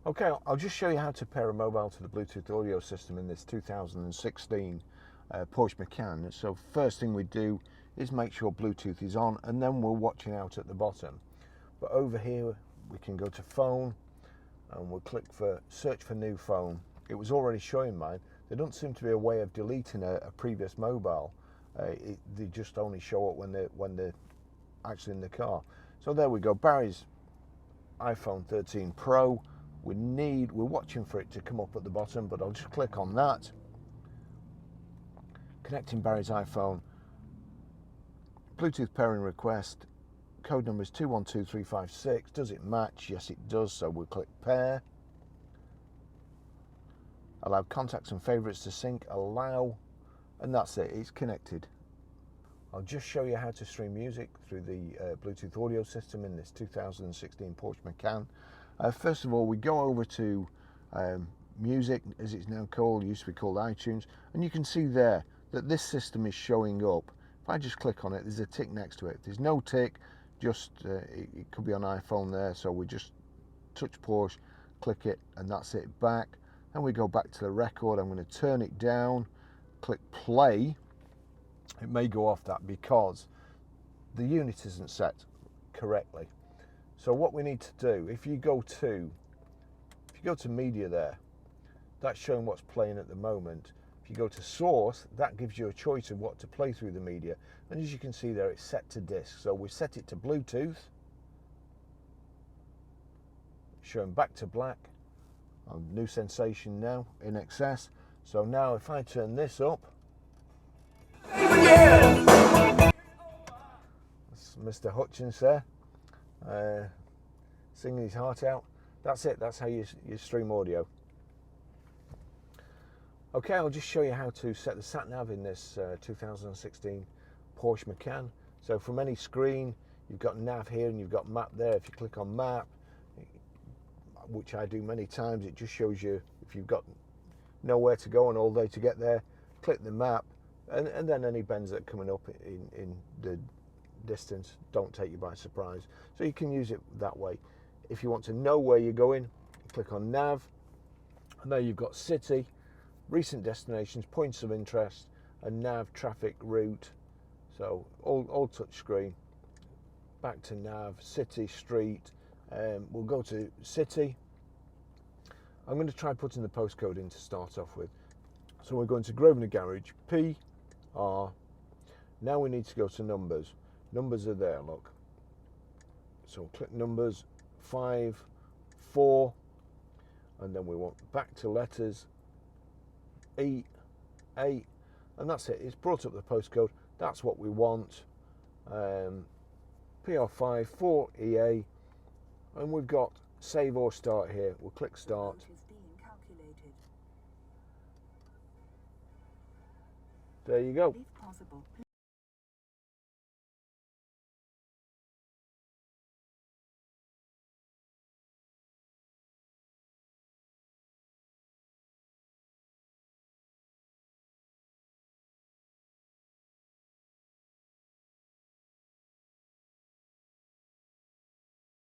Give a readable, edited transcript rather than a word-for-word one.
Okay, I'll just show you how to pair a mobile to the Bluetooth audio system in this 2016 Porsche Macan. So first thing we do is make sure Bluetooth is on, and then we're watching out at the bottom. But over here we can go to phone and we'll click for search for new phone. It was already showing mine. There doesn't seem to be a way of deleting a previous mobile. They just only show up when they're actually in the car. So there we go, Barry's iPhone 13 Pro. We're watching for it to come up at the bottom, but I'll just click on that. Connecting Barry's iPhone. Bluetooth pairing request. Code number is 212356. Does it match? Yes, it does. So we'll click pair. Allow contacts and favorites to sync. Allow. And that's it. It's connected. I'll just show you how to stream music through the Bluetooth audio system in this 2016 Porsche Macan. First of all, we go over to music, as it's now called. It used to be called iTunes, and you can see there that this system is showing up. If I just click on it, there's a tick next to it. If there's no tick, just it could be on iPhone there, so we just touch Porsche, click it, and that's it back. Then we go back to the record. I'm going to turn it down, click play. It may go off that because the unit isn't set correctly. So what we need to do, if you go to media there, that's showing what's playing at the moment. If you go to source, that gives you a choice of what to play through the media. And as you can see there, it's set to disk. So we set it to Bluetooth, showing back to black. New sensation now, in excess. So now if I turn this up, that's Mr. Hutchins there, singing his heart out. That's it. That's how you stream audio. Okay, I'll just show you how to set the sat nav in this 2016 Porsche Macan. So from any screen, you've got nav here and you've got map there. If you click on map, which I do many times, it just shows you if you've got nowhere to go and all day to get there, click the map, and then any bends that are coming up in the distance don't take you by surprise. So you can use it that way. If you want to know where you're going, click on nav, and there you've got city, recent destinations, points of interest, and nav, traffic, route. So all touch screen. Back to nav, city, street. We'll go to city. I'm going to try putting the postcode in to start off with. So we're going to Grosvenor Garage, PR. Now we need to go to numbers. Numbers are there, look. So we'll click numbers, 5, 4, and then we want back to letters, 8, and that's it. It's brought up the postcode. That's what we want. PR5, 4EA, and we've got save or start here. We'll click start. There you go.